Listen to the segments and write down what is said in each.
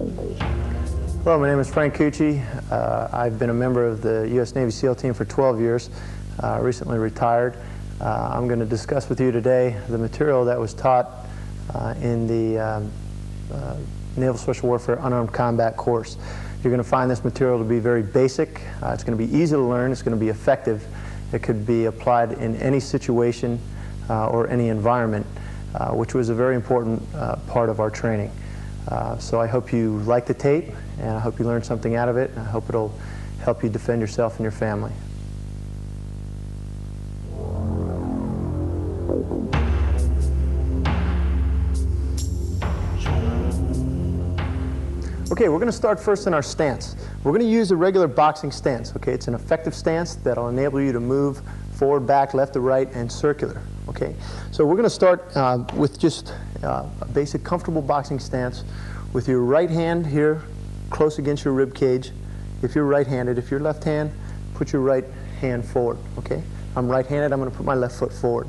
Hello, my name is Frank Cucci. I've been a member of the U.S. Navy SEAL team for 12 years, recently retired. I'm going to discuss with you today the material that was taught in the Naval Special Warfare Unarmed Combat course. You're going to find this material to be very basic. It's going to be easy to learn. It's going to be effective. It could be applied in any situation or any environment, which was a very important part of our training. So I hope you like the tape, and I hope you learn something out of it, and I hope it'll help you defend yourself and your family. Okay, we're going to start first in our stance. We're going to use a regular boxing stance. Okay, it's an effective stance that'll enable you to move forward, back, left to right, and circular. Okay, so we're going to start with just a basic comfortable boxing stance with your right hand here close against your rib cage if you're right-handed. If you're left-handed, put your right hand forward. Okay, I'm right-handed. I'm going to put my left foot forward.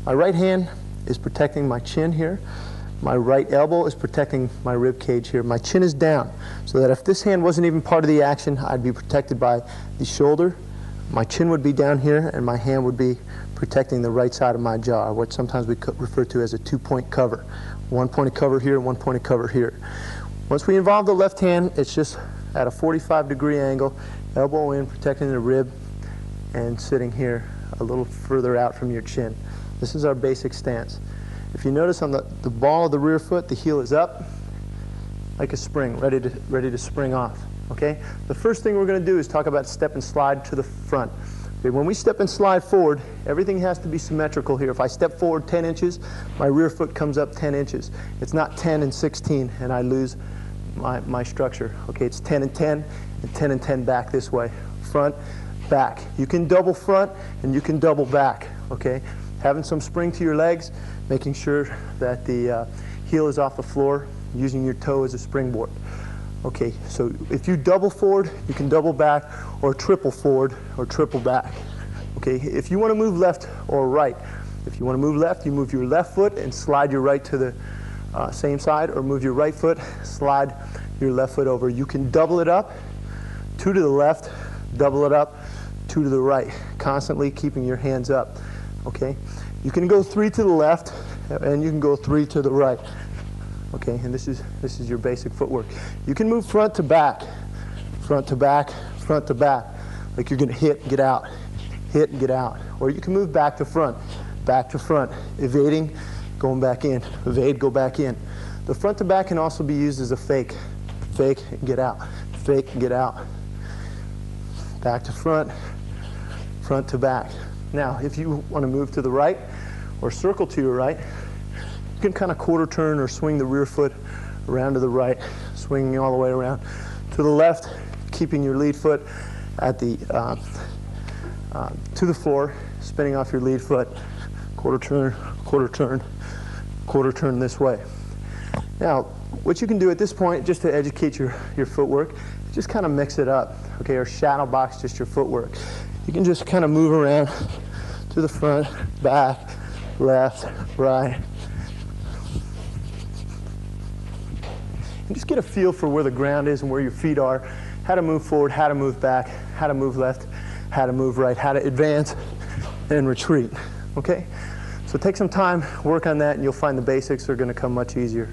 My right hand is protecting my chin here. My right elbow is protecting my rib cage here. My chin is down, so that if this hand wasn't even part of the action, I'd be protected by the shoulder. My chin would be down here, and my hand would be protecting the right side of my jaw, what sometimes we refer to as a two-point cover. One point of cover here, one point of cover here. Once we involve the left hand, it's just at a 45-degree angle, elbow in, protecting the rib, and sitting here a little further out from your chin. This is our basic stance. If you notice on the ball of the rear foot, the heel is up like a spring, ready to spring off. Okay? The first thing we're going to do is talk about step and slide to the front. Okay, when we step and slide forward, everything has to be symmetrical here. If I step forward 10 inches, my rear foot comes up 10 inches. It's not 10 and 16, and I lose my structure. Okay, it's 10 and 10, and 10 and 10 back this way. Front, back. You can double front, and you can double back. Okay? Having some spring to your legs, making sure that the heel is off the floor, using your toe as a springboard. Okay, so if you double forward, you can double back, or triple forward, or triple back. Okay, if you want to move left or right, if you want to move left, you move your left foot and slide your right to the same side, or move your right foot, slide your left foot over. You can double it up, 2 to the left, double it up, 2 to the right, constantly keeping your hands up. Okay, you can go 3 to the left, and you can go 3 to the right. Okay, and this is your basic footwork. You can move front to back, front to back, front to back, like you're going to hit, get out, hit, and get out. Or you can move back to front, evading, going back in, evade, go back in. The front to back can also be used as a fake, and get out, fake, and get out. Back to front, front to back. Now, if you want to move to the right or circle to your right, you can kind of quarter turn or swing the rear foot around to the right, swinging all the way around to the left, keeping your lead foot at the to the floor, spinning off your lead foot, quarter turn, quarter turn, quarter turn this way. Now, what you can do at this point, just to educate your footwork, just kind of mix it up, okay, or shadow box just your footwork. You can just kind of move around to the front, back, left, right. And just get a feel for where the ground is and where your feet are, how to move forward, how to move back, how to move left, how to move right, how to advance and retreat. Okay? So take some time, work on that, and you'll find the basics are going to come much easier.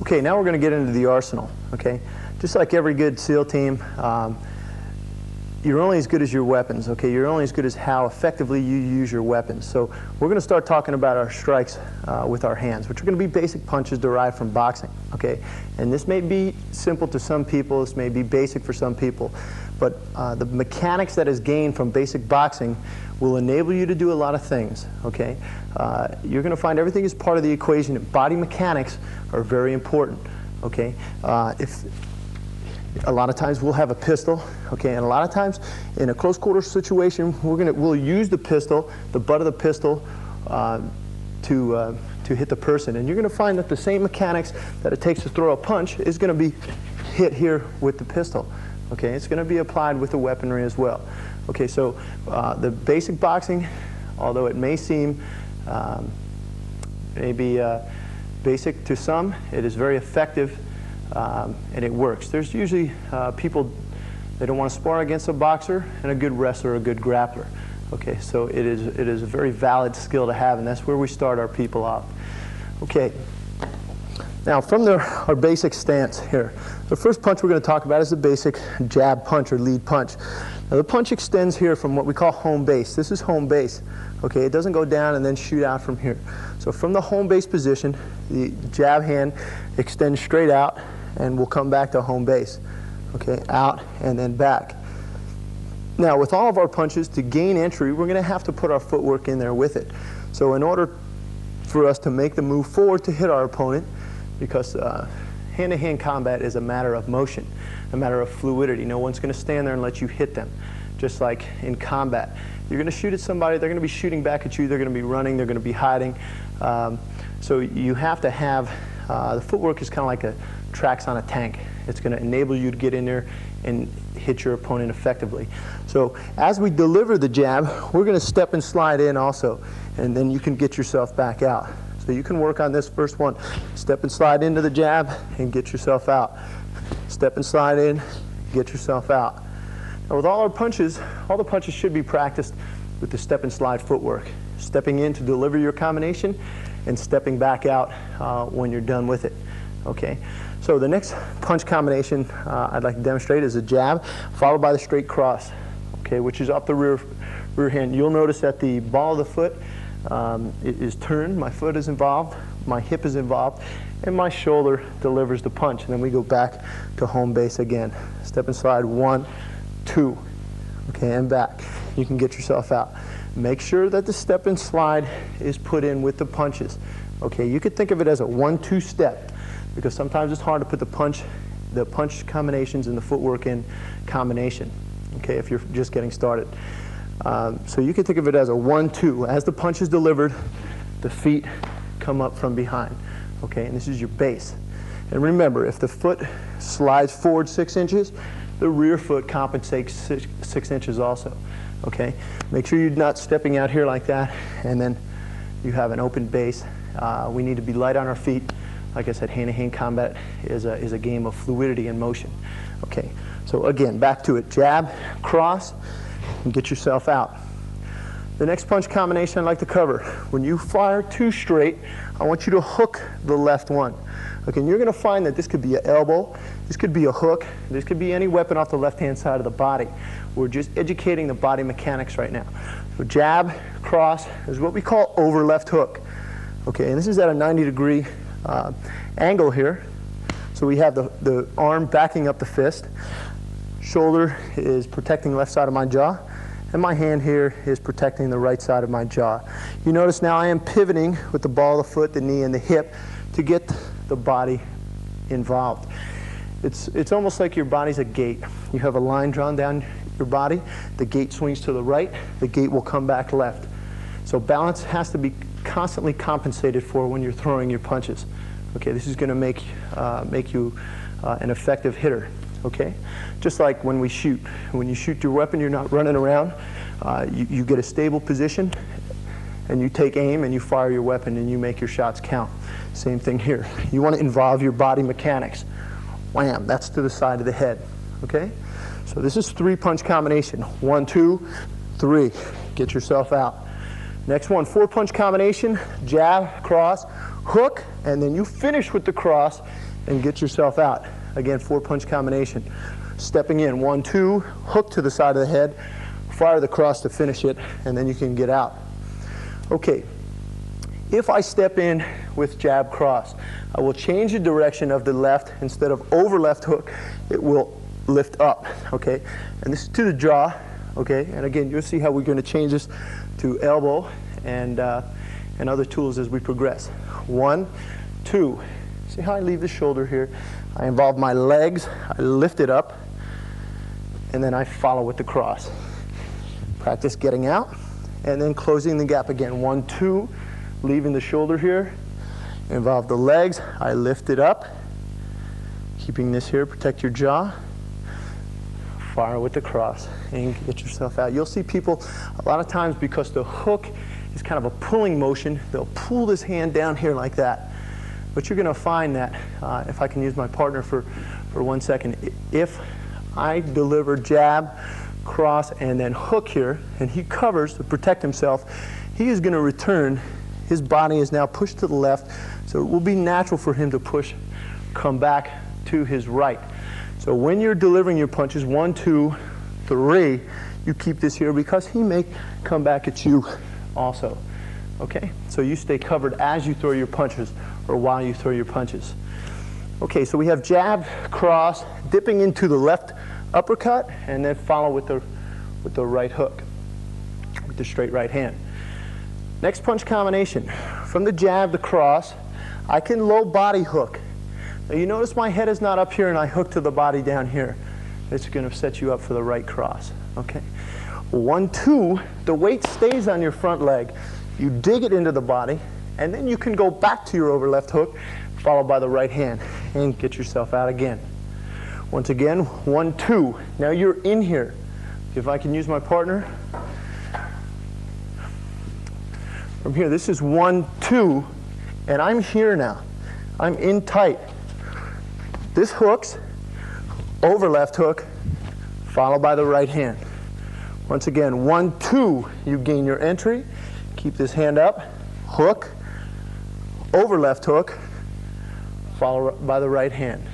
Okay, now we're going to get into the arsenal. Okay, just like every good SEAL team, you're only as good as your weapons. Okay, you're only as good as how effectively you use your weapons. So we're going to start talking about our strikes with our hands, which are going to be basic punches derived from boxing. Okay, and this may be simple to some people. This may be basic for some people, but the mechanics that is gained from basic boxing will enable you to do a lot of things. Okay, you're going to find everything is part of the equation. Body mechanics are very important. Okay, if a lot of times we'll have a pistol, okay, and a lot of times in a close quarter situation we'll use the pistol, the butt of the pistol, to hit the person, and you're going to find that the same mechanics that it takes to throw a punch is going to be hit here with the pistol. Okay, it's going to be applied with the weaponry as well. Okay, so the basic boxing, although it may seem maybe basic to some, it is very effective and it works. There's usually people, they don't want to spar against a boxer, and a good wrestler or a good grappler. Okay, so it is a very valid skill to have, and that's where we start our people off. Okay, now from our basic stance here, the first punch we're going to talk about is the basic jab punch or lead punch. Now the punch extends here from what we call home base. This is home base. Okay, it doesn't go down and then shoot out from here. So from the home base position, the jab hand extends straight out and will come back to home base. Okay, out and then back. Now with all of our punches, to gain entry, we're going to have to put our footwork in there with it. So in order for us to make the move forward to hit our opponent, because hand-to-hand combat is a matter of motion, a matter of fluidity. No one's going to stand there and let you hit them, just like in combat. You're going to shoot at somebody, they're going to be shooting back at you, they're going to be running, they're going to be hiding. So you have to have, the footwork is kind of like a tracks on a tank. It's going to enable you to get in there and hit your opponent effectively. So as we deliver the jab, we're going to step and slide in also, and then you can get yourself back out. So you can work on this first one. Step and slide into the jab and get yourself out. Step and slide in, get yourself out. Now with all the punches should be practiced with the step and slide footwork. Stepping in to deliver your combination and stepping back out when you're done with it. Okay, so the next punch combination I'd like to demonstrate is a jab followed by the straight cross, okay, which is up the rear hand. You'll notice that the ball of the foot it is turned, my foot is involved, my hip is involved, and my shoulder delivers the punch. And then we go back to home base again. Step and slide, 1, 2, okay, and back. You can get yourself out. Make sure that the step and slide is put in with the punches. Okay, you could think of it as a 1-2 step, because sometimes it's hard to put the punch combinations and the footwork in combination, okay, if you're just getting started. So you can think of it as a 1-2. As the punch is delivered, the feet come up from behind, okay, and this is your base. And remember, if the foot slides forward 6 inches, the rear foot compensates 6 inches also, okay. Make sure you're not stepping out here like that, and then you have an open base. We need to be light on our feet. Like I said, hand-to-hand combat is a game of fluidity and motion. Okay, so again, back to it. Jab, cross, and get yourself out. The next punch combination I'd like to cover. When you fire 2 straight, I want you to hook the left one. Okay, and you're going to find that this could be an elbow, this could be a hook, this could be any weapon off the left-hand side of the body. We're just educating the body mechanics right now. So jab, cross is what we call over left hook. Okay, and this is at a 90-degree angle here. So we have the arm backing up the fist, shoulder is protecting the left side of my jaw, and my hand here is protecting the right side of my jaw. You notice now I am pivoting with the ball of the foot, the knee, and the hip to get the body involved. It's almost like your body's a gate. You have a line drawn down your body, the gate swings to the right, the gate will come back left. So balance has to be constantly compensated for when you're throwing your punches. Okay, this is going to make you an effective hitter. Okay, just like when we shoot. When you shoot your weapon, you're not running around. You get a stable position, and you take aim, and you fire your weapon, and you make your shots count. Same thing here. You want to involve your body mechanics. Wham! That's to the side of the head. Okay, so this is 3-punch combination. 1, 2, 3. Get yourself out. Next one, 4-punch combination, jab, cross, hook, and then you finish with the cross and get yourself out. Again, 4-punch combination. Stepping in, 1, 2, hook to the side of the head, fire the cross to finish it, and then you can get out. Okay, if I step in with jab, cross, I will change the direction of the left. Instead of over left hook, it will lift up, okay? And this is to the jaw, okay? And again, you'll see how we're going to change this to elbow and other tools as we progress. 1, 2. See how I leave the shoulder here? I involve my legs, I lift it up, and then I follow with the cross. Practice getting out, and then closing the gap again. 1, 2, leaving the shoulder here. Involve the legs, I lift it up. Keeping this here, protect your jaw. fire with the cross, and get yourself out. You'll see people a lot of times, because the hook is kind of a pulling motion, they'll pull this hand down here like that. But you're going to find that, if I can use my partner for 1 second, if I deliver jab, cross, and then hook here, and he covers to protect himself, he is going to return. His body is now pushed to the left, so it will be natural for him to come back to his right. So when you're delivering your punches, 1, 2, 3, you keep this here because he may come back at you also. Okay? So you stay covered as you throw your punches or while you throw your punches. Okay, so we have jab, cross, dipping into the left uppercut, and then follow with the right hook, with the straight right hand. Next punch combination. From the jab, the cross, I can low body hook. Now you notice my head is not up here and I hook to the body down here. It's going to set you up for the right cross. Okay. 1, 2, the weight stays on your front leg. You dig it into the body, and then you can go back to your over left hook, followed by the right hand, and get yourself out again. Once again, 1, 2. Now you're in here. If I can use my partner. From here, this is 1, 2, and I'm here now. I'm in tight. This hooks, over left hook, followed by the right hand. Once again, 1, 2, you gain your entry. Keep this hand up, hook, over left hook, followed by the right hand.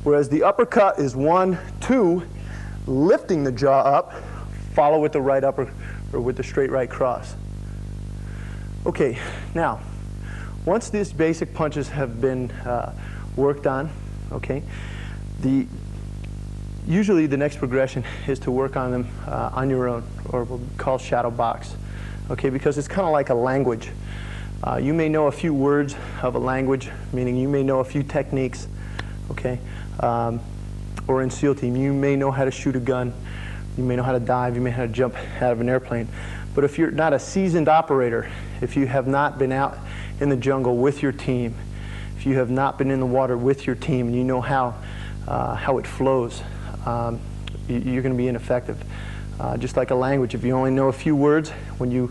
Whereas the uppercut is 1, 2, lifting the jaw up, follow with the right upper, or with the straight right cross. Okay, now, once these basic punches have been worked on, okay, usually the next progression is to work on them on your own, or what we call shadow box, okay, because it's kind of like a language. You may know a few words of a language, meaning you may know a few techniques, okay, or in SEAL team, you may know how to shoot a gun, you may know how to dive, you may know how to jump out of an airplane. But if you're not a seasoned operator, if you have not been out in the jungle with your team, if you have not been in the water with your team, and you know how it flows, you're going to be ineffective. Just like a language, if you only know a few words, when you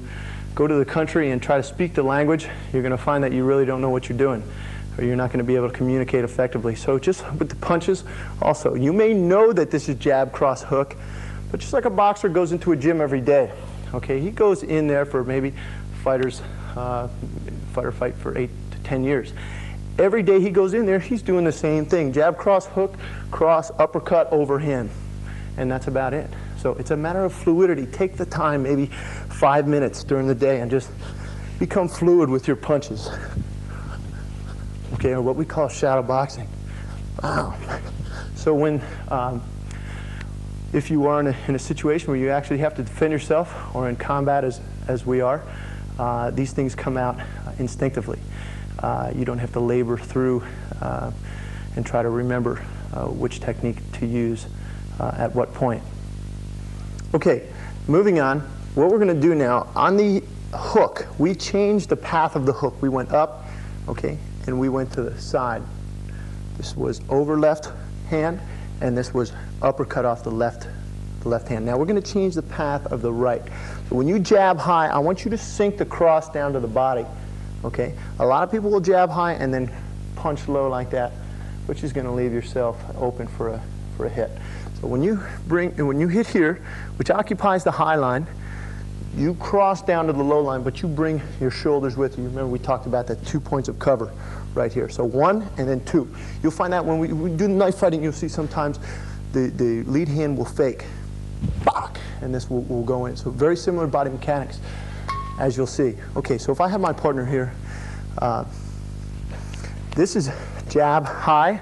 go to the country and try to speak the language, you're going to find that you really don't know what you're doing, or you're not going to be able to communicate effectively. So just with the punches, also, you may know that this is jab, cross, hook, but just like a boxer goes into a gym every day, okay, he goes in there for maybe fighters fight for 8 to 10 years. Every day he goes in there, he's doing the same thing. Jab, cross, hook, cross, uppercut, overhand. And that's about it. So it's a matter of fluidity. Take the time, maybe 5 minutes during the day, and just become fluid with your punches. Okay, or what we call shadow boxing. Wow. So when, if you are in a situation where you actually have to defend yourself, or in combat as we are, these things come out instinctively. You don't have to labor through and try to remember which technique to use at what point. Okay, moving on. What we're going to do now, on the hook, we changed the path of the hook. We went up, okay, and we went to the side. This was over left hand, and this was uppercut off the left hand. Now we're going to change the path of the right. So when you jab high, I want you to sink the cross down to the body. Okay, a lot of people will jab high and then punch low like that, which is going to leave yourself open for a hit. So when you hit here, which occupies the high line, you cross down to the low line, but you bring your shoulders with you. Remember, we talked about that 2 points of cover right here. So 1 and then 2. You'll find that when we do knife fighting, you'll see sometimes the lead hand will fake, and this will go in. So very similar body mechanics, as you'll see. Okay, so if I have my partner here, this is jab high,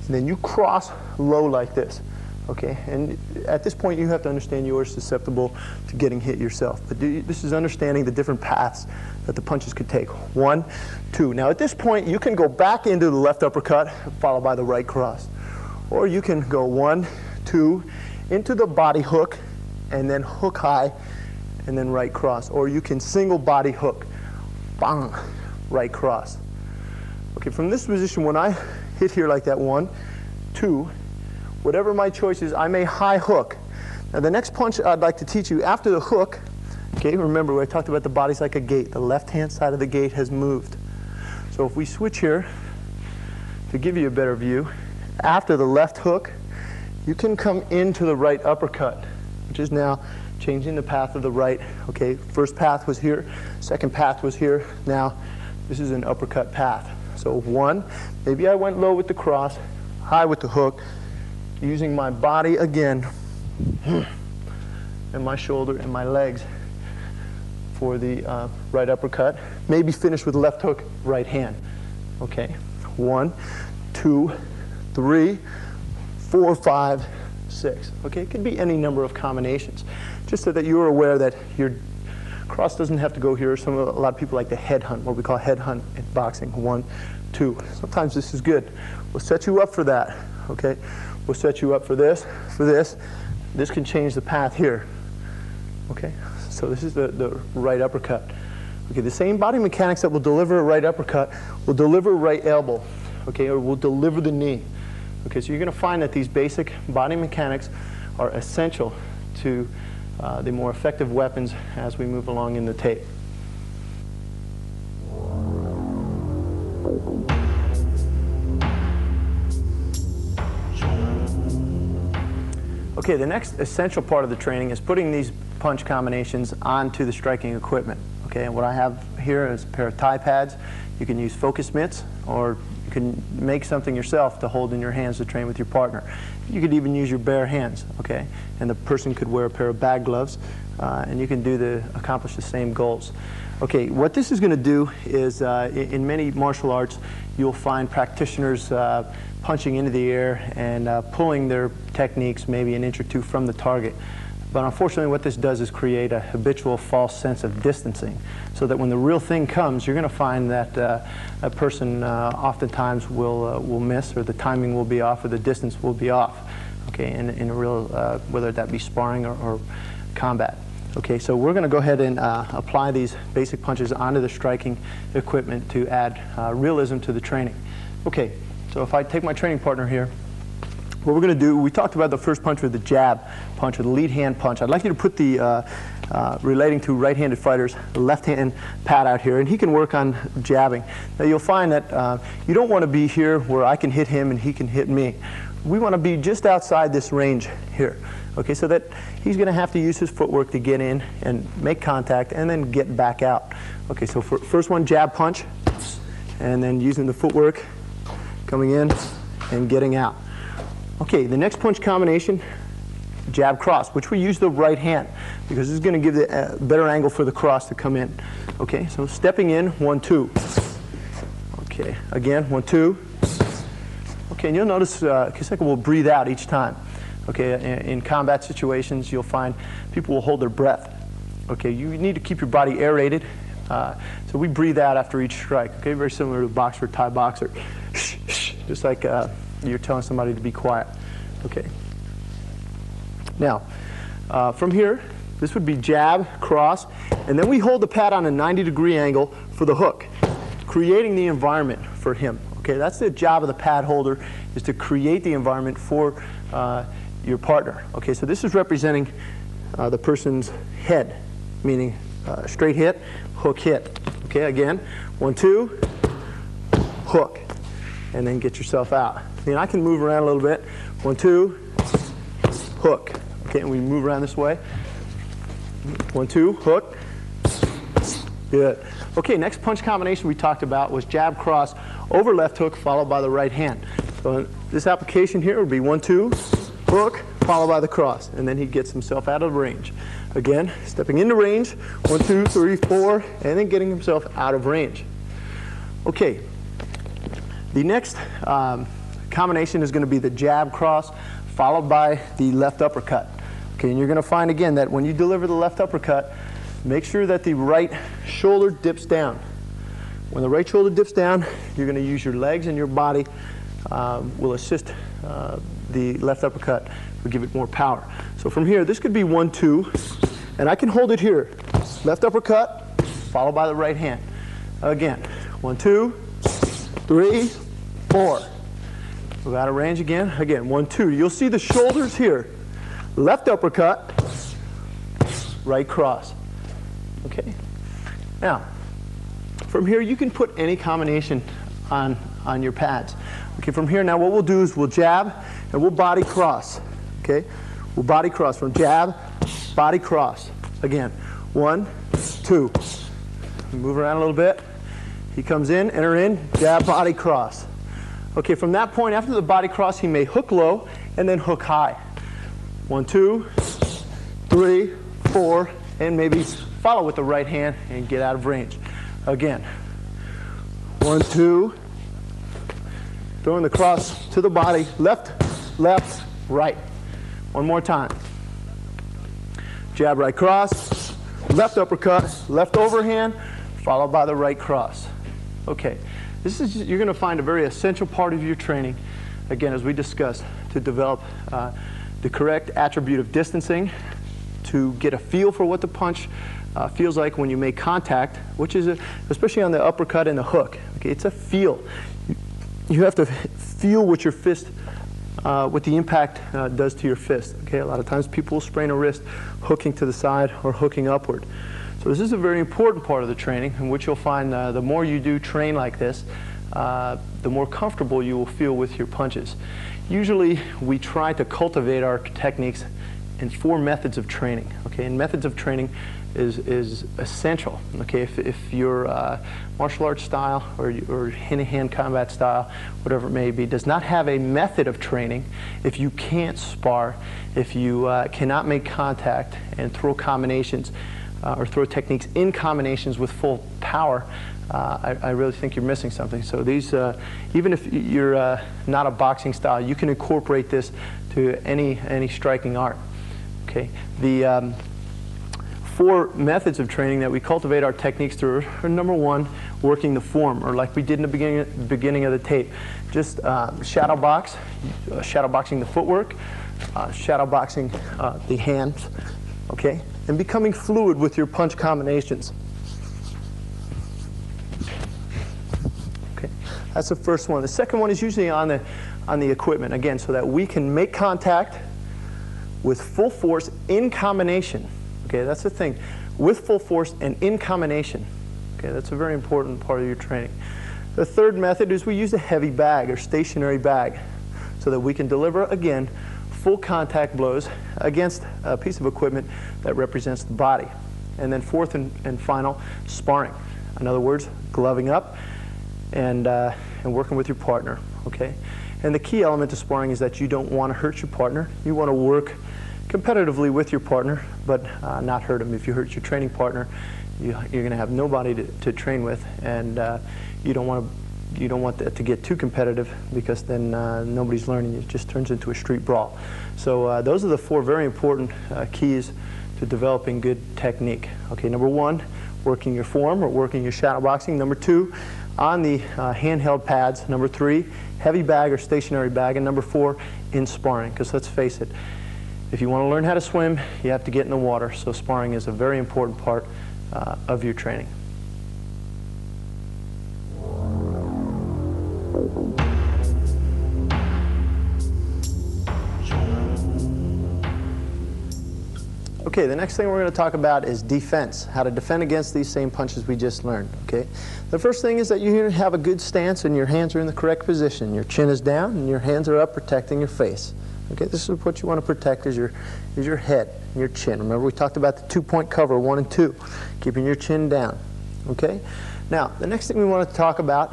and then you cross low like this. Okay, and at this point you have to understand you are susceptible to getting hit yourself. But this is understanding the different paths that the punches could take. 1, 2. Now at this point you can go back into the left uppercut followed by the right cross. Or you can go 1, 2, into the body hook and then hook high and then right cross. Or you can single body hook, bang, right cross. Okay, from this position when I hit here like that, 1, 2, whatever my choice is, I may high hook. Now the next punch I'd like to teach you after the hook, okay, remember I talked about the body's like a gate. The left-hand side of the gate has moved. So if we switch here, to give you a better view, after the left hook, you can come into the right uppercut, which is now changing the path of the right. Okay, first path was here, second path was here. Now this is an uppercut path. So one, maybe I went low with the cross, high with the hook, using my body again, and my shoulder and my legs for the right uppercut. Maybe finish with left hook, right hand. Okay, 1, 2, 3, 4, 5, 6. Okay, it could be any number of combinations. Just so that you're aware that your cross doesn't have to go here. A lot of people like to head hunt, what we call head hunt in boxing. 1, 2. Sometimes this is good. We'll set you up for that. Okay, we'll set you up for this, for this. This can change the path here. Okay, so this is the right uppercut. Okay, the same body mechanics that will deliver a right uppercut will deliver a right elbow. Okay, or will deliver the knee. Okay, so you're going to find that these basic body mechanics are essential to the more effective weapons as we move along in the tape. Okay, the next essential part of the training is putting these punch combinations onto the striking equipment. Okay, and what I have here is a pair of thigh pads. You can use focus mitts, or you can make something yourself to hold in your hands to train with your partner. You could even use your bare hands, okay? And the person could wear a pair of bag gloves, and you can accomplish the same goals. Okay, what this is going to do is, in many martial arts, you'll find practitioners punching into the air and pulling their techniques maybe an inch or two from the target. But unfortunately, what this does is create a habitual false sense of distancing, so that when the real thing comes, you're going to find that a person oftentimes will miss, or the timing will be off, or the distance will be off. Okay, in a real, whether that be sparring or combat. Okay, so we're going to go ahead and apply these basic punches onto the striking equipment to add realism to the training. Okay, so if I take my training partner here, what we're going to do, we talked about the first punch with the jab punch, or the lead hand punch. I'd like you to put the, relating to right-handed fighters, the left-hand pad out here, and he can work on jabbing. Now you'll find that you don't want to be here where I can hit him and he can hit me. We want to be just outside this range here. Okay, so that he's going to have to use his footwork to get in and make contact and then get back out. Okay, so for first one, jab punch, and then using the footwork, coming in and getting out. Okay, the next punch combination, jab cross, which we use the right hand because this is going to give the better angle for the cross to come in. Okay, so stepping in, 1, 2. Okay, again, 1, 2. Okay, and you'll notice Kiseka will breathe out each time. Okay, in combat situations, you'll find people will hold their breath. Okay, you need to keep your body aerated. So we breathe out after each strike. Okay, very similar to a boxer, Thai boxer. Just like you're telling somebody to be quiet. Okay. Now, from here, this would be jab, cross, and then we hold the pad on a 90-degree angle for the hook, creating the environment for him. Okay, that's the job of the pad holder, is to create the environment for your partner. Okay, so this is representing the person's head, meaning straight hit, hook hit. Okay, again, 1, 2, hook, and then get yourself out. I mean, I can move around a little bit. 1, 2, hook. Okay, and we move around this way. 1, 2, hook. Good. Okay, next punch combination we talked about was jab cross over left hook followed by the right hand. So this application here would be 1, 2, hook, followed by the cross, and then he gets himself out of range. Again, stepping into range, 1, 2, 3, 4, and then getting himself out of range. Okay, the next combination is going to be the jab cross followed by the left uppercut. Okay, and you're going to find again that when you deliver the left uppercut, make sure that the right shoulder dips down. When the right shoulder dips down, you're going to use your legs and your body will assist the left uppercut, will give it more power. So from here, this could be 1, 2, and I can hold it here. Left uppercut, followed by the right hand. Again, 1, 2, 3, 4. We're out of range again. Again, 1, 2. You'll see the shoulders here. Left uppercut, right cross. Okay. Now, from here you can put any combination on your pads. Okay. From here now, what we'll do is we'll jab and we'll body cross. Okay. We'll body cross from jab, body cross. Again, 1, 2. Move around a little bit. He comes in, enter in, jab, body cross. Okay, from that point, after the body cross, he may hook low and then hook high. 1, 2, 3, 4, and maybe follow with the right hand and get out of range. Again, 1, 2, throwing the cross to the body, left, left, right. One more time. Jab, right cross, left uppercut, left overhand, followed by the right cross. Okay, you're going to find a very essential part of your training, again, as we discussed, to develop the correct attribute of distancing, to get a feel for what the punch feels like when you make contact, which is, especially on the uppercut and the hook. Okay, it's a feel. You have to feel what your fist, what the impact does to your fist. Okay, a lot of times people will sprain a wrist hooking to the side or hooking upward. So this is a very important part of the training, in which you'll find the more you do train like this, the more comfortable you will feel with your punches. Usually we try to cultivate our techniques in 4 methods of training. Okay, and methods of training is essential. Okay, if your martial arts style or hand-to-hand combat style, whatever it may be, does not have a method of training, if you can't spar, if you cannot make contact and throw combinations, or throw techniques in combinations with full power, I really think you're missing something. So these, even if you're not a boxing style, you can incorporate this to any striking art. Okay, the 4 methods of training that we cultivate our techniques through are, number 1, working the form, or like we did in the beginning of the tape, just shadow box, shadow boxing the footwork, shadow boxing the hands. Okay, and becoming fluid with your punch combinations. Okay, that's the first one. The second one is usually on the equipment, again, so that we can make contact with full force in combination. Okay, that's the thing, with full force and in combination. Okay, that's a very important part of your training. The third method is we use a heavy bag or stationary bag, so that we can deliver, again, full contact blows against a piece of equipment that represents the body. And then fourth and final, sparring. In other words, gloving up and working with your partner. Okay? And the key element to sparring is that you don't want to hurt your partner. You want to work competitively with your partner, but not hurt him. If you hurt your training partner, you're going to have nobody to train with, and you don't want that to get too competitive, because then nobody's learning. It just turns into a street brawl. So those are the 4 very important keys to developing good technique. Okay, number 1, working your form or working your shadow boxing. Number 2, on the handheld pads. Number 3, heavy bag or stationary bag. And number 4, in sparring. Because let's face it, if you want to learn how to swim, you have to get in the water. So sparring is a very important part of your training. Okay, the next thing we're going to talk about is defense, how to defend against these same punches we just learned. Okay, the first thing is that you have a good stance and your hands are in the correct position. Your chin is down and your hands are up, protecting your face. Okay, this is what you want to protect, is your head and your chin. Remember, we talked about the 2-point cover, 1 and 2, keeping your chin down. Okay, now the next thing we want to talk about,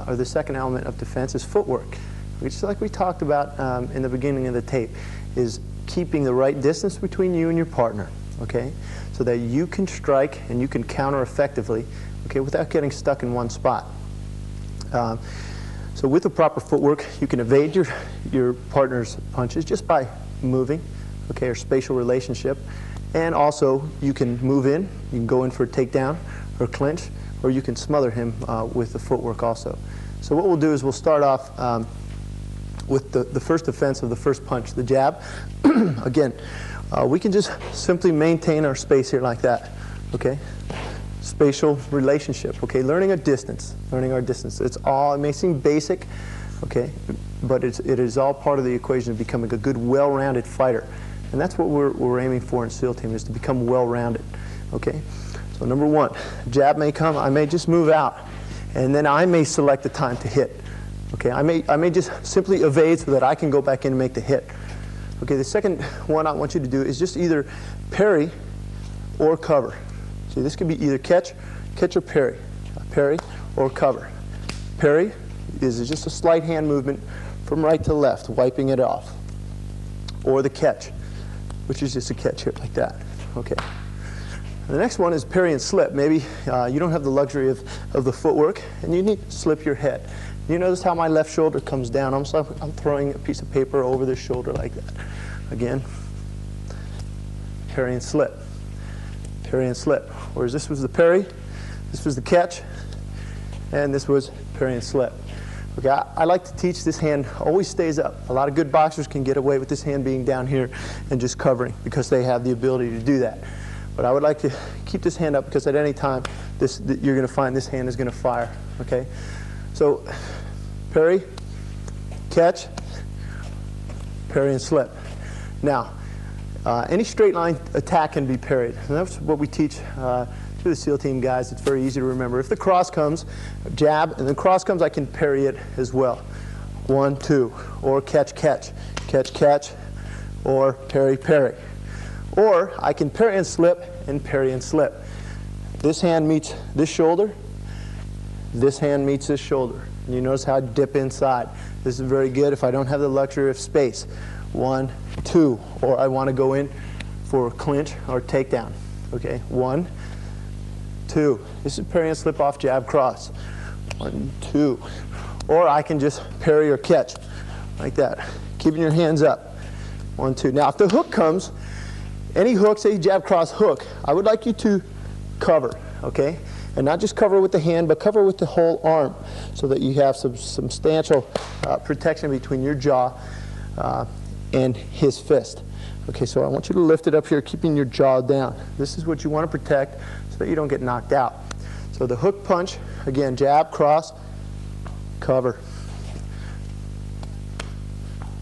or the second element of defense, is footwork. Just like we talked about in the beginning of the tape, is keeping the right distance between you and your partner, okay, so that you can strike and you can counter effectively, okay, without getting stuck in one spot. So with the proper footwork, you can evade your partner's punches just by moving, okay, or spatial relationship, and also you can move in, you can go in for a takedown or clinch, or you can smother him with the footwork also. So what we'll do is we'll start off with the first defense of the first punch, the jab. Again, we can just simply maintain our space here like that, okay? Spatial relationship, okay? Learning our distance. It may seem basic, okay? but it is all part of the equation of becoming a good, well-rounded fighter. And that's what we're aiming for in SEAL Team, is to become well-rounded. Okay? So number one, jab may come, I may just move out, and then I may select the time to hit. Okay? I may just simply evade so that I can go back in and make the hit. Okay, the second one I want you to do is just either parry or cover. See, this could be either catch or parry. Parry or cover. Parry is just a slight hand movement from right to left, wiping it off. Or the catch, which is just a catch here like that. Okay. The next one is parry and slip. Maybe you don't have the luxury of the footwork, and you need to slip your head. You notice how my left shoulder comes down, almost like I'm throwing a piece of paper over the shoulder like that. Again, parry and slip. Parry and slip. Whereas this was the parry, this was the catch, and this was parry and slip. Okay, I like to teach this hand always stays up. A lot of good boxers can get away with this hand being down here and just covering because they have the ability to do that. But I would like to keep this hand up because at any time you're going to find this hand is going to fire. Okay, so parry, catch, parry and slip. Now, any straight line attack can be parried. And that's what we teach to the SEAL Team guys. It's very easy to remember. If the cross comes, jab, and the cross comes, I can parry it as well. 1, 2, or catch, catch, catch, catch, or parry, parry. Or I can parry and parry and slip. This hand meets this shoulder. This hand meets this shoulder. And you notice how I dip inside. This is very good if I don't have the luxury of space. 1, 2, or I want to go in for a clinch or takedown. Okay, 1, 2. This is parry and slip off jab cross. 1, 2. Or I can just parry or catch like that, keeping your hands up. 1, 2. Now if the hook comes, any hook, say jab cross hook, I would like you to cover, okay? And not just cover with the hand, but cover with the whole arm so that you have some substantial protection between your jaw and his fist. Okay, so I want you to lift it up here, keeping your jaw down. This is what you want to protect so that you don't get knocked out. So the hook punch, again, jab, cross, cover,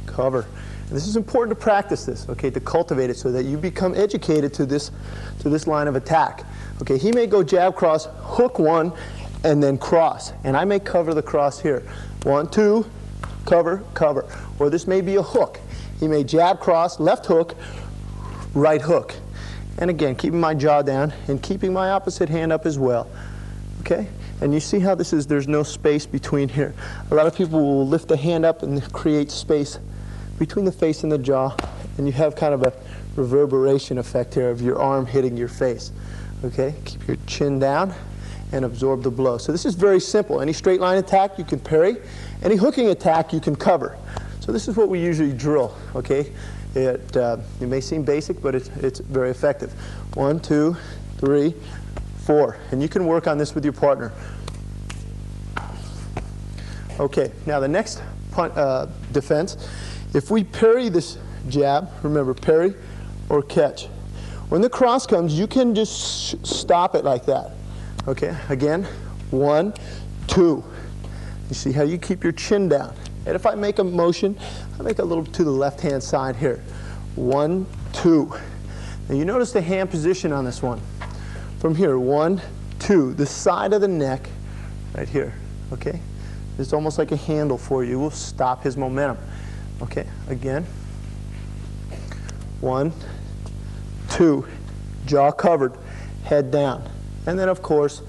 cover. And this is important to practice this, okay, to cultivate it so that you become educated to this line of attack. Okay, he may go jab, cross, hook one, and then cross. And I may cover the cross here. 1, 2, cover, cover. Or this may be a hook. He may jab, cross, left hook, right hook. And again, keeping my jaw down and keeping my opposite hand up as well. Okay? And you see how this is, there's no space between here. A lot of people will lift the hand up and create space between the face and the jaw, and you have kind of a reverberation effect here of your arm hitting your face. Okay? Keep your chin down and absorb the blow. So this is very simple. Any straight line attack you can parry. Any hooking attack you can cover. So this is what we usually drill. Okay? It may seem basic, but it's very effective. 1, 2, 3, 4. And you can work on this with your partner. Okay, now the next defense, if we parry this jab, remember parry or catch. When the cross comes, you can just stop it like that. Okay, again, 1, 2. You see how you keep your chin down. And if I make a motion, I make a little to the left-hand side here. 1, 2. Now you notice the hand position on this one. From here, 1, 2. The side of the neck, right here. Okay? It's almost like a handle for you. We'll stop his momentum. Okay, again. 1, 2. Jaw covered, head down. And then, of course,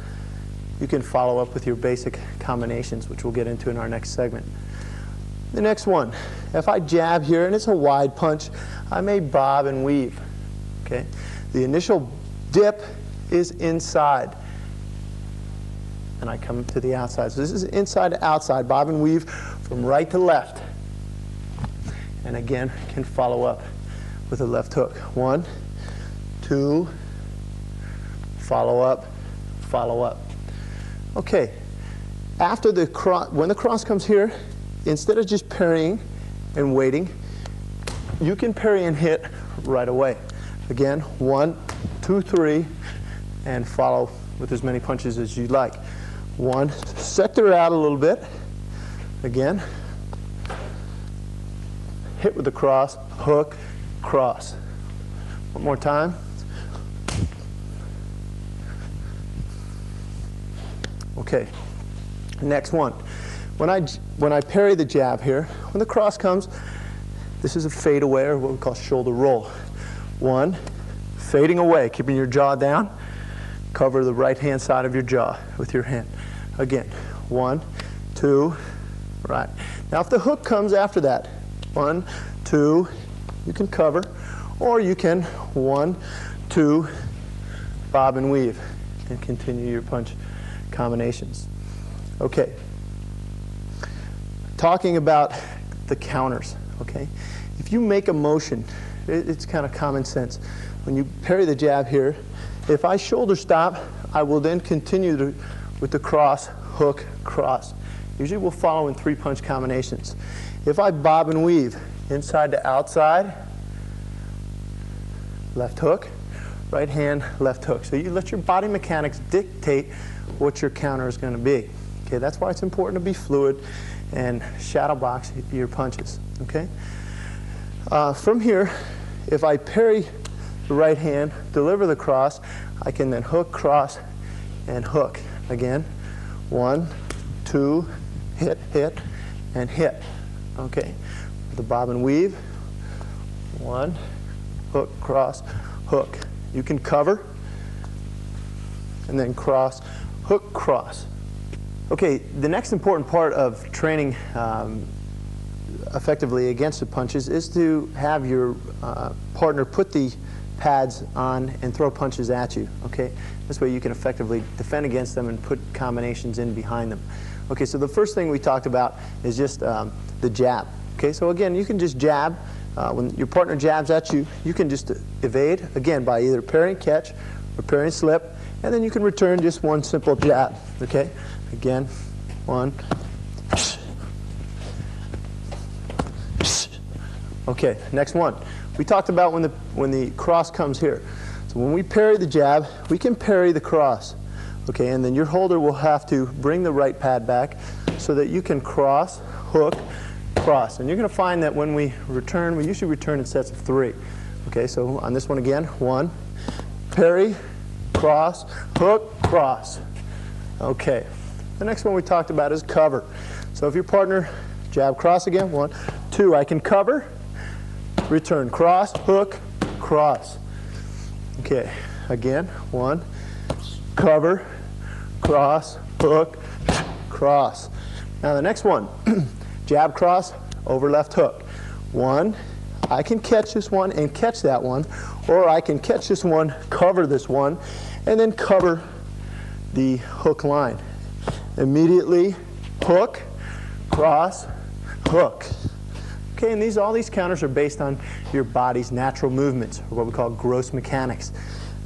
you can follow up with your basic combinations, which we'll get into in our next segment. The next one, if I jab here and it's a wide punch, I may bob and weave. Okay? The initial dip is inside, and I come to the outside. So this is inside to outside, bob and weave from right to left. And again, can follow up with a left hook. 1, 2, follow up, follow up. Okay, after the when the cross comes here, instead of just parrying and waiting, you can parry and hit right away. Again, 1, 2, 3, and follow with as many punches as you like. 1, sector out a little bit. Again, with the cross, hook, cross. One more time. Okay, next one. When I parry the jab here, when the cross comes, this is a fade away, or what we call shoulder roll. One, fading away, keeping your jaw down. Cover the right hand side of your jaw with your hand. Again, 1, 2, right. Now if the hook comes after that, 1, 2, you can cover, or you can 1, 2, bob and weave, and continue your punch combinations. Okay. Talking about the counters, okay? If you make a motion, it's kind of common sense. When you parry the jab here, if I shoulder stop, I will then continue with the cross, hook, cross. Usually we'll follow in 3 punch combinations. If I bob and weave, inside to outside, left hook, right hand, left hook. So you let your body mechanics dictate what your counter is going to be. Okay, that's why it's important to be fluid and shadow box your punches. Okay. From here, if I parry the right hand, deliver the cross, I can then hook, cross, and hook. Again, 1, 2, hit, hit, and hit. Okay. The bob and weave. 1, hook, cross, hook. You can cover, and then cross, hook, cross. Okay, the next important part of training effectively against the punches is to have your partner put the pads on and throw punches at you. Okay, this way you can effectively defend against them and put combinations in behind them. Okay, so the first thing we talked about is just the jab. Okay, so again, you can just jab. When your partner jabs at you, you can just evade, again, by either parrying catch or parrying slip, and then you can return just one simple jab. Okay, again, 1. Okay, next one. We talked about when the cross comes here. So when we parry the jab, we can parry the cross. Okay, and then your holder will have to bring the right pad back so that you can cross, hook, cross. And you're going to find that when we return, we usually return in sets of 3. Okay, so on this one again, 1, parry, cross, hook, cross. Okay, the next one we talked about is cover. So if your partner jab, cross again, 1, 2, I can cover, return, cross, hook, cross. Okay, again, 1, cover, cross, hook, cross. Now the next one, jab, cross, over left hook. 1, I can catch this one and catch that one, or I can catch this one, cover this one, and then cover the hook line. Immediately, hook, cross, hook. Okay, and all these counters are based on your body's natural movements, or what we call gross mechanics.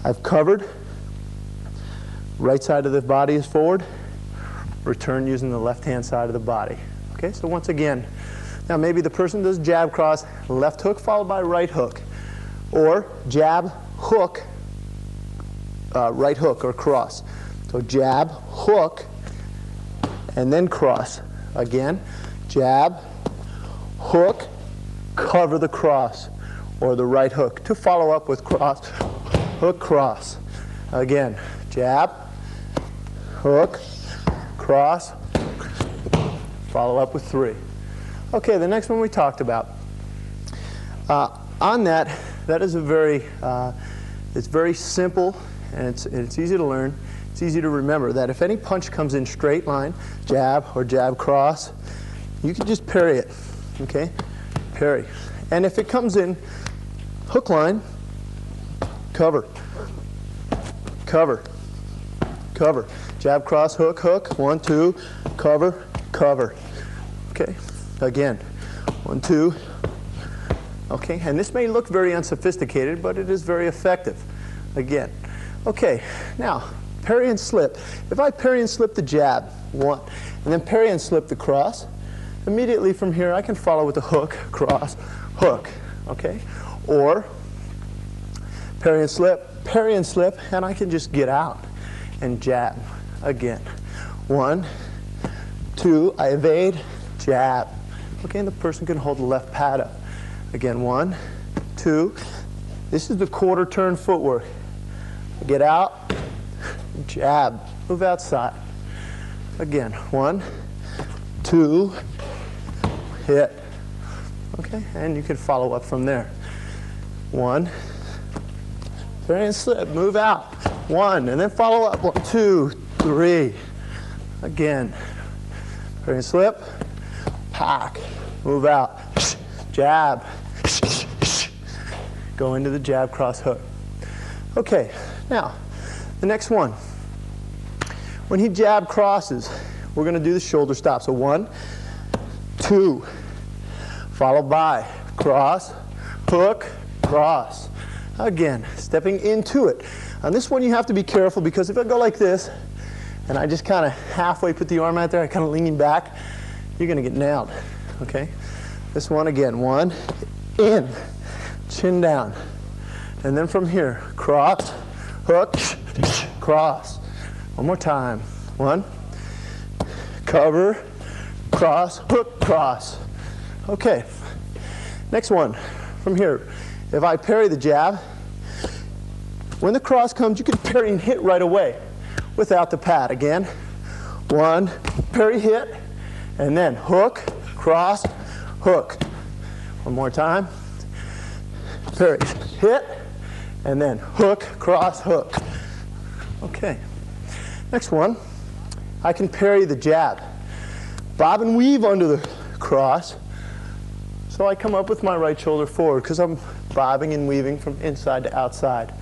I've covered, right side of the body is forward, return using the left-hand side of the body. Okay, so once again, now maybe the person does jab, cross, left hook followed by right hook, or jab, hook, right hook or cross. So jab, hook, and then cross. Again, jab, hook, cover the cross, or the right hook, to follow up with cross, hook, cross. Again, jab, hook, cross, follow up with 3. Okay, the next one we talked about. On that is it's very simple, and it's easy to learn. It's easy to remember that if any punch comes in straight line, jab or jab cross, you can just parry it. Okay, parry. And if it comes in hook line, cover, cover, cover. Jab, cross, hook, hook. 1, 2, cover, cover. Okay, again, 1, 2. Okay, and this may look very unsophisticated, but it is very effective. Again, okay. Now, parry and slip. If I parry and slip the jab, 1, and then parry and slip the cross, immediately from here I can follow with the hook, cross, hook. Okay, or parry and slip, and I can just get out and jab. Again, 1, 2, I evade, jab. Okay, and the person can hold the left pad up. Again, 1, 2. This is the quarter turn footwork. Get out, jab, move outside. Again, 1, 2, hit. Okay, and you can follow up from there. 1, variant slip, move out. 1, and then follow up. 1, 2, 3. Again, variant slip, pack, move out, jab, go into the jab cross hook. Okay, now the next one. When he jab crosses, we're going to do the shoulder stop. So 1, 2, followed by cross, hook, cross. Again, stepping into it. On this one you have to be careful, because if I go like this and I just kind of halfway put the arm out there, I kind of leaning back, you're going to get nailed. Okay? This one again, 1, in, chin down. And then from here, cross, hook, cross. One more time. 1, cover, cross, hook, cross. Okay. Next one. From here, if I parry the jab, when the cross comes, you can parry and hit right away without the pad. Again, 1, parry, hit, and then hook, cross, hook. One more time. Parry, hit, and then hook, cross, hook. Okay. Next one, I can parry the jab. Bob and weave under the cross. So I come up with my right shoulder forward because I'm bobbing and weaving from inside to outside.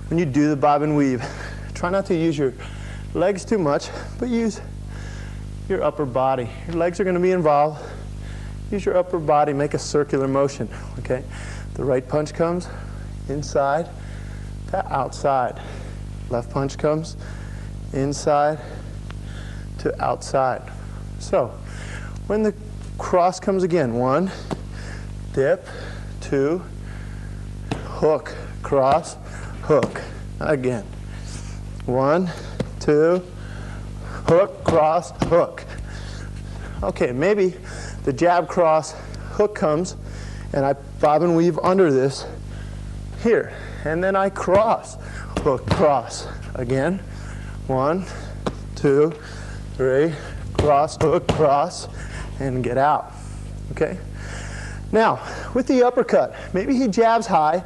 When you do the bob and weave, try not to use your legs too much, but use your upper body. Your legs are going to be involved. Use your upper body, make a circular motion. Okay? The right punch comes inside to outside. Left punch comes inside to outside. So when the cross comes again, 1, dip, 2, hook, cross, hook. Again. 1, 2, hook, cross, hook. Okay, maybe the jab, cross, hook comes, and I bob and weave under this here. And then I cross, hook, cross. Again. 1, 2, 3, cross, hook, cross, and get out. Okay? Now, with the uppercut, maybe he jabs high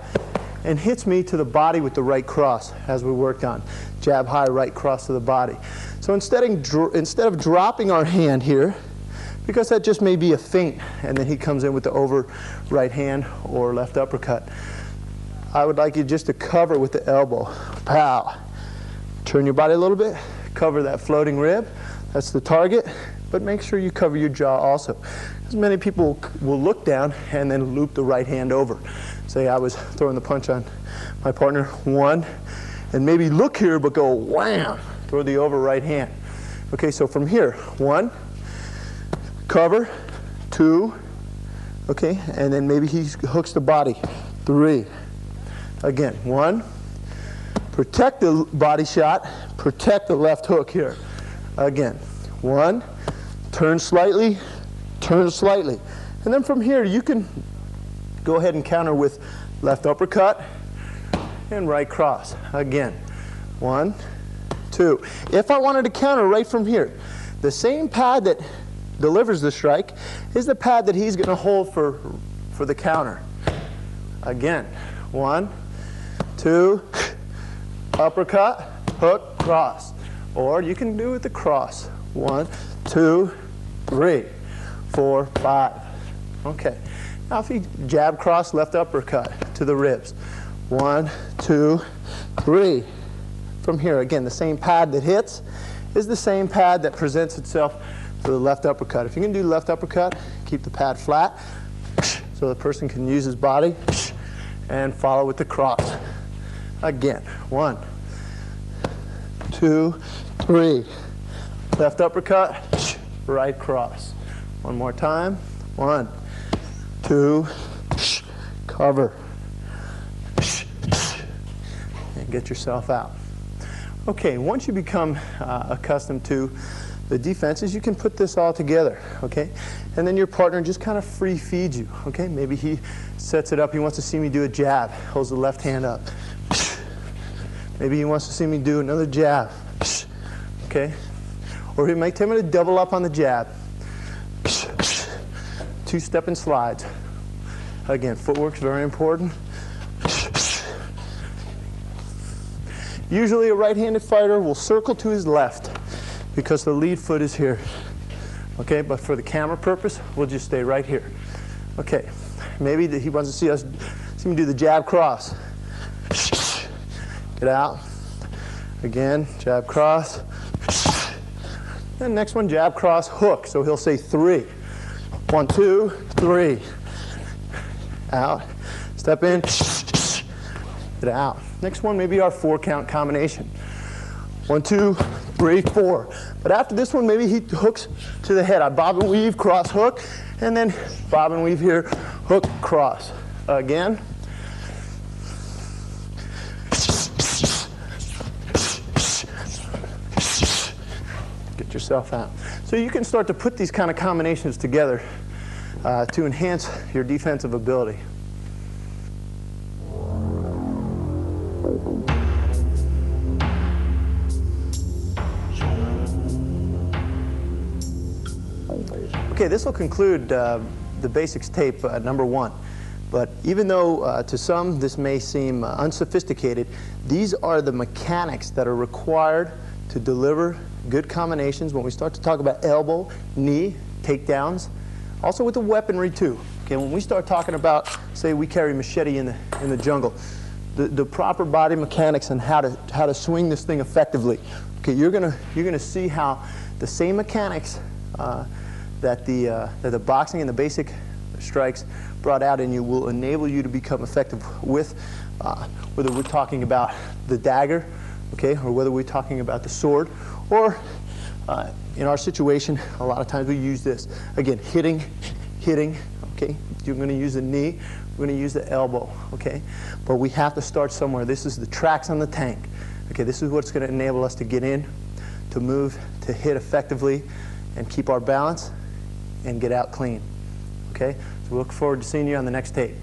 and hits me to the body with the right cross, as we worked on. Jab high, right cross to the body. So instead of dropping our hand here, because that just may be a feint, and then he comes in with the over right hand or left uppercut, I would like you just to cover with the elbow. Pow. Turn your body a little bit, cover that floating rib. That's the target, but make sure you cover your jaw also. Because many people will look down and then loop the right hand over. Say I was throwing the punch on my partner, 1, and maybe look here but go wham, throw the over right hand. Okay, so from here, 1, cover, 2, okay, and then maybe he hooks the body, 3. Again, 1, protect the body shot, protect the left hook here. Again, 1, turn slightly, and then from here you can go ahead and counter with left uppercut and right cross. Again, 1, 2. If I wanted to counter right from here, the same pad that delivers the strike is the pad that he's going to hold for the counter. Again, 1, 2, uppercut, hook, cross. Or you can do it with the cross. 1, 2, 3, 4, 5. Okay. Now if you jab, cross, left uppercut to the ribs. 1, 2, 3. From here, again, the same pad that hits is the same pad that presents itself for the left uppercut. If you can do left uppercut, keep the pad flat so the person can use his body and follow with the cross. Again, 1, 2, 3. Left uppercut, right cross. One more time. 1, 2, cover. And get yourself out. Okay, once you become accustomed to the defense is you can put this all together, okay? And then your partner just kind of free feeds you, okay? Maybe he sets it up. He wants to see me do a jab. Holds the left hand up. Maybe he wants to see me do another jab, okay? Or he might tell me to double up on the jab. Two-step and slides. Again, footwork's very important. Usually a right-handed fighter will circle to his left because the lead foot is here. Okay, but for the camera purpose, we'll just stay right here. Okay, maybe he wants to see me do the jab cross. Get out. Again, jab cross. And next one, jab cross hook. So he'll say 3. 1, 2, 3. Out. Step in. Get out. Next one, maybe our 4-count combination. 1, 2, 3, 4. But after this one, maybe he hooks to the head. I bob and weave, cross, hook, and then bob and weave here, hook, cross. Again. Get yourself out. So you can start to put these kind of combinations together to enhance your defensive ability. Okay, this will conclude the basics tape number 1. But even though to some this may seem unsophisticated, these are the mechanics that are required to deliver good combinations when we start to talk about elbow, knee, takedowns, also with the weaponry too. Okay, when we start talking about, say we carry machete in the jungle, the proper body mechanics and how to swing this thing effectively. Okay, you're gonna see how the same mechanics that the boxing and the basic strikes brought out in you will enable you to become effective with, whether we're talking about the dagger, okay, or whether we're talking about the sword, or in our situation, a lot of times we use this. Again, hitting, okay, you're going to use the knee, we're going to use the elbow, okay, but we have to start somewhere. This is the tracks on the tank, okay, this is what's going to enable us to get in, to move, to hit effectively, and keep our balance, and get out clean. Okay? So we look forward to seeing you on the next tape.